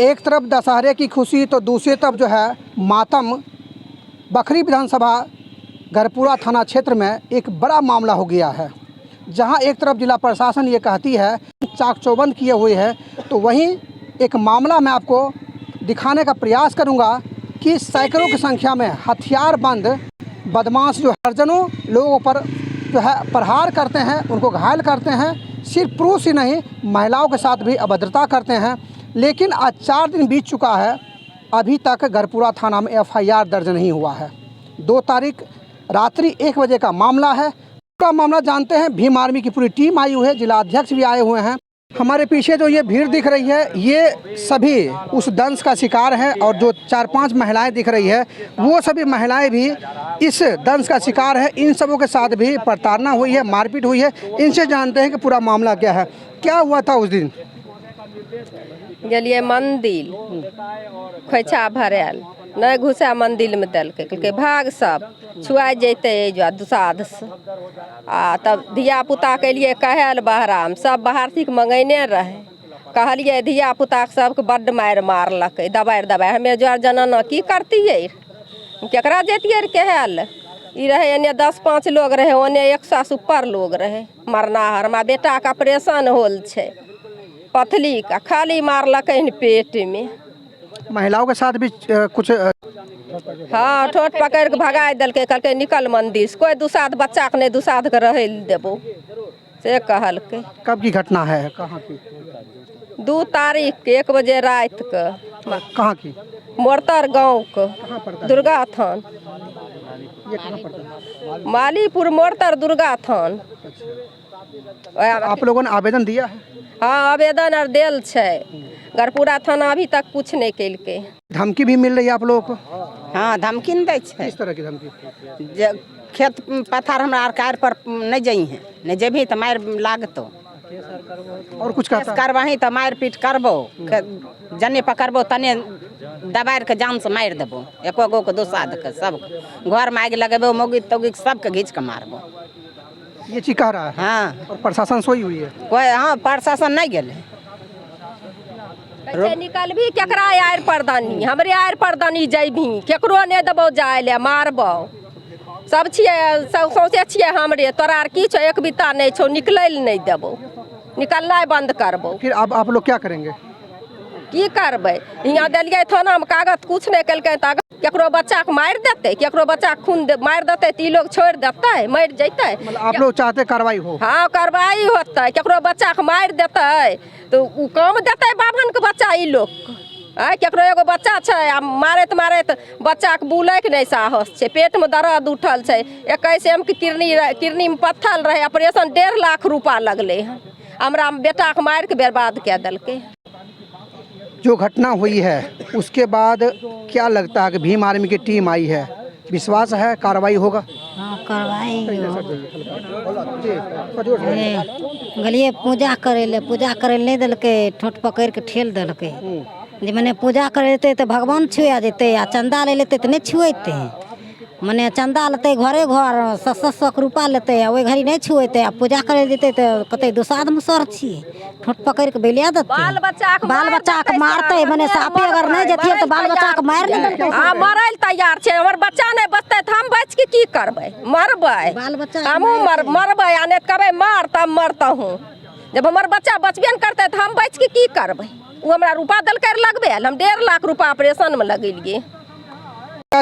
एक तरफ दशहरे की खुशी तो दूसरी तरफ जो है मातम। बखरी विधानसभा गरपुरा थाना क्षेत्र में एक बड़ा मामला हो गया है, जहां एक तरफ जिला प्रशासन ये कहती है चाक चौबंद किए हुए है, तो वहीं एक मामला मैं आपको दिखाने का प्रयास करूंगा कि सैकड़ों की संख्या में हथियारबंद बदमाश जो दर्जनों लोगों पर जो है प्रहार करते हैं, उनको घायल करते हैं। सिर्फ पुरुष ही नहीं, महिलाओं के साथ भी अभद्रता करते हैं। लेकिन आज 4 दिन बीत चुका है, अभी तक गरपुरा थाना में FIR दर्ज नहीं हुआ है। 2 तारीख रात्रि 1 बजे का मामला है। पूरा मामला जानते हैं। भीम आर्मी की पूरी टीम आई हुई है, जिला अध्यक्ष भी आए हुए हैं। हमारे पीछे जो ये भीड़ दिख रही है, ये सभी उस दंश का शिकार हैं, और जो 4-5 महिलाएं दिख रही है, वो सभी महिलाएं भी इस दंश का शिकार है। इन सबों के साथ भी प्रताड़ना हुई है, मारपीट हुई है। इनसे जानते हैं कि पूरा मामला क्या है, क्या हुआ था उस दिन। गेलिए मंदिर खोइछा भरल नहीं घुसा मंदिर में दलके कहलकै भाग सब छुआ जैते जो दुसाध से आ तब धिया पुता के लिए कहल बहरा में सब बाहर थी मंगेने रहे। कहलिए धिया पुता के सबके बड्ड मारि मारलक दबाइ हमे जर जनाना की करतियै, केकरा जैतियै कहल। ई रहे एने 10-5 लोग रहे, ओने 100 से ऊपर लोग रहे मरनाहर। हमारा बेटा का ऑपरेशन होल छे पथली का, खाली मारलक पेट में। महिलाओं के साथ भी कुछ हाँ ठोट पकड़ के भगा दिलके, कहलकै निकल मंदिर से, कोई दुसाध बच्चा के नहीं दुसाध के रहे देबो से कहलकै। कब की घटना है, कहाँ की? 2 तारीख के 1 बजे रात के। कहाँ की? मोरतर गाँव के दुर्गा थान। ये कहाँ पड़ता है? मालीपुर मोरतर दुर्गा थान। आप लोगों ने आवेदन दिया है? हाँ आवेदन और देल छे। गरपुरा थाना अभी तक कुछ नहीं कैलके। धमकी भी मिल रही है आप लोगों को? हाँ धमकी नहीं दै छै। किस तरह की धमकी? खेत पथार हमरा आर कार पर नहीं जई है, नहीं जेबी तो मार लागतो। और कुछ कहता है? करवाही तो मार पीट करबो, जने पकड़बो तने दबाड़ के जान से मार देबो। एको गो के दोसाध के सब घर में आग लगेबो, मोगी तोगी सबके घींच के मारबो। ये चीज कह रहा है। हाँ और प्रशासन सोई हुई है? कोई हाँ प्रशासन नहीं गेले। कैसे निकल भी केकरा आयर परदानी, हमरे आयर परदानी जैभी केकरो नहीं देबो जाय ले मारबो। सब छिए सौसे छिए हमरे, तोरा आर की छो एक बिता नहीं छो, निकलै ले नहीं देबो, निकलना बंद करबो। फिर अब आप लोग क्या करेंगे? की करबै? यहाँ दिलिए थाना में कागज कुछ नहीं कलकै, केकरो बच्चा के मार देते, केकरो बच्चा के खून मार देते तो लोग छोड़ देते, मर जैते। मतलब आप लोग चाहते कार्रवाई हो? हाँ कार्रवाई होते। केकरो बच्चा के मार देते तो उ काम देते बाभन के बच्चा ई लोग। केकरो एगो बच्चा छे आ मारैत बच्चा के बुलै के नहीं साहस छे, पेट में दर्द उठल छे, 21 M के किडनी में पत्थर रहे, ऑपरेशन 1.5 लाख रुपया लगले। हमरा बेटा के मार के बर्बाद कर दिलके। जो घटना हुई है उसके बाद क्या लगता है कि भीम आर्मी की टीम आई है, विश्वास है कार्रवाई होगा? हाँ कार्रवाई गलिए पूजा करे ले नहीं दिलके, ठोट पकड़ के ठेल दिलके। जे मने पूजा करे तो भगवान छुआ जेते, आ चंदा ले लेते तो नहीं छुएते। मने चंदा लेते घरे घर 700 रुपया लेते, वही घड़ी नहीं छुएते। आ पूजा करे देते तो कहते दुसाध मुसर छी, ठोट पकड़ के बेलिया देते। बाल बच्चा के मारते, मने साफे अगर नहीं जेतिए तो बाल बच्चा के मार ले। हां मरल तैयार छे, हमर बच्चा नहीं बचते तो हम बच के की करबै? मरबै, बाल बच्चा हमहू मरबै, आ नहीं कहबै मार तब मरता हूँ। जब हमर बच्चा बचबे न करते तो हम बच के की करबै? वो हमरा रुपया दल कर लगबे, हम 1.5 लाख रुपया ऑपरेशन में लगेलिए।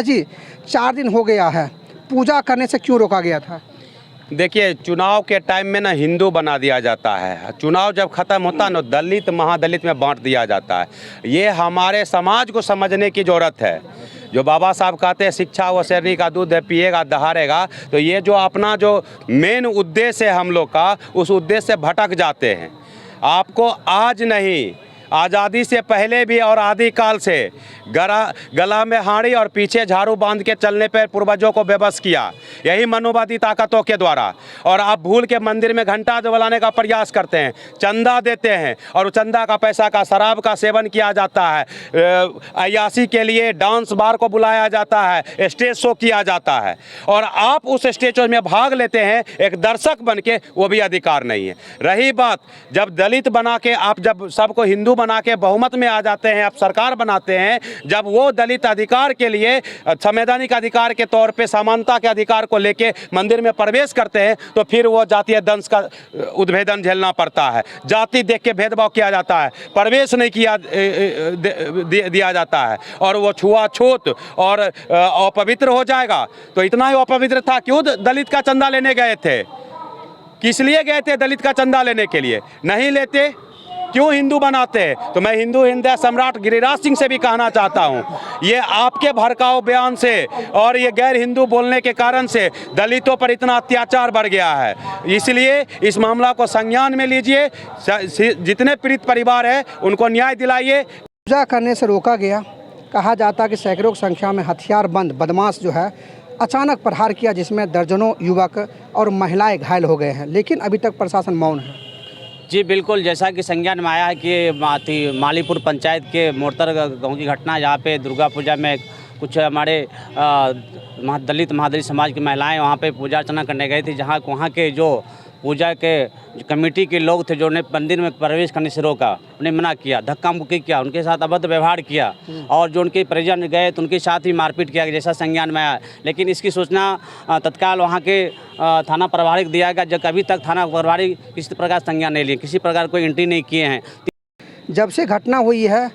जी 4 दिन हो गया है, पूजा करने से क्यों रोका गया था? देखिए चुनाव के टाइम में ना हिंदू बना दिया जाता है, चुनाव जब ख़त्म होता है ना दलित महादलित में बांट दिया जाता है। ये हमारे समाज को समझने की ज़रूरत है। जो बाबा साहब कहते हैं शिक्षा व शेरनी का दूध है पिएगा दहाड़ेगा, तो ये जो अपना जो मेन उद्देश्य है हम लोग का, उस उद्देश्य से भटक जाते हैं। आपको आज नहीं, आज़ादी से पहले भी और आदिकाल से गला में हाड़ी और पीछे झाड़ू बांध के चलने पर पूर्वजों को बेबस किया, यही मनुवादी ताकतों के द्वारा। और आप भूल के मंदिर में घंटा बजाने का प्रयास करते हैं, चंदा देते हैं, और चंदा का पैसा का शराब का सेवन किया जाता है, अय्यासी के लिए डांस बार को बुलाया जाता है, स्टेज शो किया जाता है, और आप उस स्टेज में भाग लेते हैं एक दर्शक बन के, वो भी अधिकार नहीं है। रही बात जब दलित बना के आप जब सबको हिंदू बना के बहुमत में आ जाते हैं, अब सरकार बनाते हैं, जब वो दलित अधिकार के लिए संवैधानिक अधिकार के तौर पे समानता के अधिकार को लेके मंदिर में प्रवेश करते हैं, तो फिर वो जातीय दंश का उद्भेदन झेलना पड़ता है। जाति देख के भेदभाव किया जाता है, प्रवेश नहीं किया दिया जाता है, और वो छुआछूत और अपवित्र हो जाएगा। तो इतना ही अपवित्र था, क्यों दलित का चंदा लेने गए थे? किस लिए गए थे दलित का चंदा लेने के लिए? नहीं लेते, क्यों हिंदू बनाते हैं? तो मैं हिंदू हृदय सम्राट गिरिराज सिंह से भी कहना चाहता हूं, ये आपके भड़काऊ बयान से और ये गैर हिंदू बोलने के कारण से दलितों पर इतना अत्याचार बढ़ गया है। इसलिए इस मामला को संज्ञान में लीजिए, जितने पीड़ित परिवार है उनको न्याय दिलाइए। पूजा करने से रोका गया। कहा जाता है कि सैकड़ों की संख्या में हथियारबंद बदमाश जो है अचानक प्रहार किया, जिसमें दर्जनों युवक और महिलाएं घायल हो गए हैं, लेकिन अभी तक प्रशासन मौन है। जी बिल्कुल, जैसा कि संज्ञान में आया है कि मालीपुर पंचायत के मोरतर गांव की घटना, जहाँ पे दुर्गा पूजा में कुछ हमारे दलित महादलित समाज की महिलाएं वहाँ पे पूजा अर्चना करने गई थी, जहाँ वहाँ के जो पूजा के कमेटी के लोग थे जो उन्हें मंदिर में प्रवेश करने से रोका, उन्हें मना किया, धक्का मुक्की किया, उनके साथ अभद्र व्यवहार किया, और जो उनके परिजन गए तो उनके साथ ही मारपीट किया, जैसा संज्ञान में आया। लेकिन इसकी सूचना तत्काल वहाँ के थाना प्रभारी को दिया गया, जब अभी तक थाना प्रभारी किसी प्रकार संज्ञान नहीं लिए, किसी प्रकार कोई एंट्री नहीं किए हैं। जब से घटना हुई है,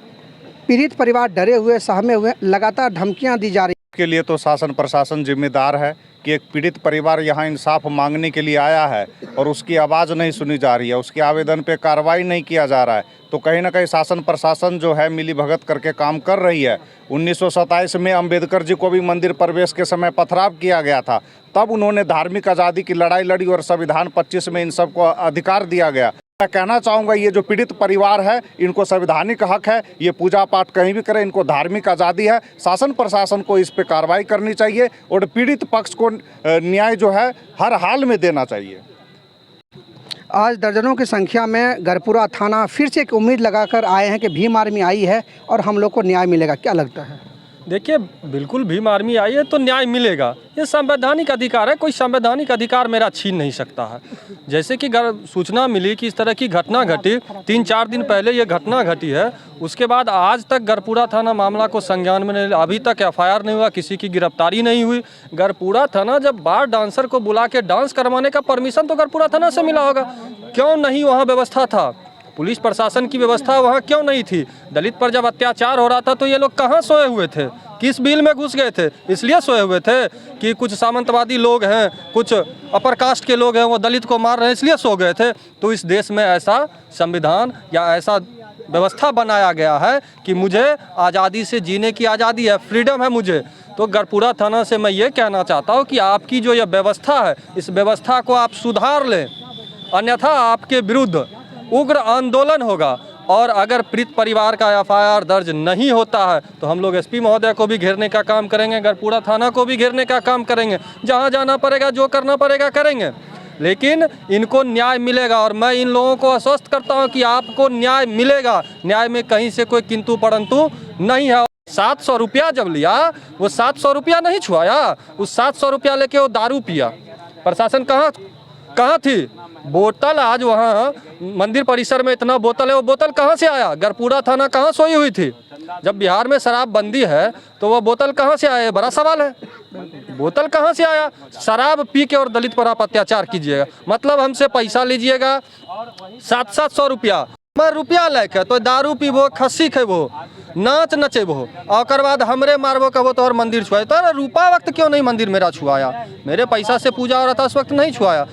पीड़ित परिवार डरे हुए, सहमे हुए, लगातार धमकियां दी जा रही। के लिए तो शासन प्रशासन जिम्मेदार है कि एक पीड़ित परिवार यहाँ इंसाफ मांगने के लिए आया है और उसकी आवाज़ नहीं सुनी जा रही है, उसके आवेदन पे कार्रवाई नहीं किया जा रहा है, तो कहीं ना कहीं शासन प्रशासन जो है मिली भगत करके काम कर रही है। 1927 में अंबेडकर जी को भी मंदिर प्रवेश के समय पथराव किया गया था, तब उन्होंने धार्मिक आज़ादी की लड़ाई लड़ी और संविधान 25 में इन सबको अधिकार दिया गया। मैं कहना चाहूँगा, ये जो पीड़ित परिवार है इनको संवैधानिक हक है, ये पूजा पाठ कहीं भी करें, इनको धार्मिक आज़ादी है। शासन प्रशासन को इस पे कार्रवाई करनी चाहिए और पीड़ित पक्ष को न्याय जो है हर हाल में देना चाहिए। आज दर्जनों की संख्या में गरपुरा थाना फिर से एक उम्मीद लगाकर आए हैं कि भीम आर्मी आई है और हम लोग को न्याय मिलेगा। क्या लगता है? देखिए, बिल्कुल भीम आर्मी आई है तो न्याय मिलेगा, ये संवैधानिक अधिकार है, कोई संवैधानिक अधिकार मेरा छीन नहीं सकता है। जैसे कि सूचना मिली कि इस तरह की घटना घटी, 3-4 दिन पहले ये घटना घटी है, उसके बाद आज तक गरपुरा थाना मामला को संज्ञान में नहीं, अभी तक FIR नहीं हुआ, किसी की गिरफ्तारी नहीं हुई। गरपुरा थाना जब बार डांसर को बुला के डांस करवाने का परमिशन तो गरपुरा थाना से मिला होगा, क्यों नहीं वहाँ व्यवस्था था? पुलिस प्रशासन की व्यवस्था वहाँ क्यों नहीं थी? दलित पर जब अत्याचार हो रहा था तो ये लोग कहाँ सोए हुए थे? किस बिल में घुस गए थे? इसलिए सोए हुए थे कि कुछ सामंतवादी लोग हैं, कुछ अपर कास्ट के लोग हैं, वो दलित को मार रहे हैं, इसलिए सो गए थे। तो इस देश में ऐसा संविधान या ऐसा व्यवस्था बनाया गया है कि मुझे आज़ादी से जीने की आज़ादी है, फ्रीडम है मुझे। तो गरपुरा थाना से मैं ये कहना चाहता हूँ कि आपकी जो यह व्यवस्था है, इस व्यवस्था को आप सुधार लें, अन्यथा आपके विरुद्ध उग्र आंदोलन होगा। और अगर पीड़ित परिवार का FIR दर्ज नहीं होता है तो हम लोग SP महोदय को भी घेरने का काम करेंगे, गरपुरा थाना को भी घेरने का काम करेंगे, जहां जाना पड़ेगा, जो करना पड़ेगा करेंगे, लेकिन इनको न्याय मिलेगा। और मैं इन लोगों को आश्वस्त करता हूं कि आपको न्याय मिलेगा, न्याय में कहीं से कोई किंतु परंतु नहीं है। 700 रुपया जब लिया, वो 700 रुपया नहीं छुआया, उस 700 रुपया लेके वो दारू पिया। प्रशासन कहाँ थी? बोतल आज वहाँ मंदिर परिसर में इतना बोतल है, वो बोतल कहाँ से आया? गरपुरा थाना कहाँ सोई हुई थी? जब बिहार में शराब बंदी है तो वो बोतल कहाँ से आया? बड़ा सवाल है, बोतल कहाँ से आया? शराब पी के और दलित पर आप अत्याचार कीजिएगा, मतलब हमसे पैसा लीजिएगा 700 रुपया, मैं रुपया लेके तो दारू पीबो, खस्सी खेबो, नाच नचेबो, और बाद हमरे मारबो कहो तो और मंदिर छुआए। तो रूपा वक्त क्यों नहीं मंदिर मेरा छुआया? मेरे पैसा से पूजा हो रहा था, उस वक्त नहीं छुआया।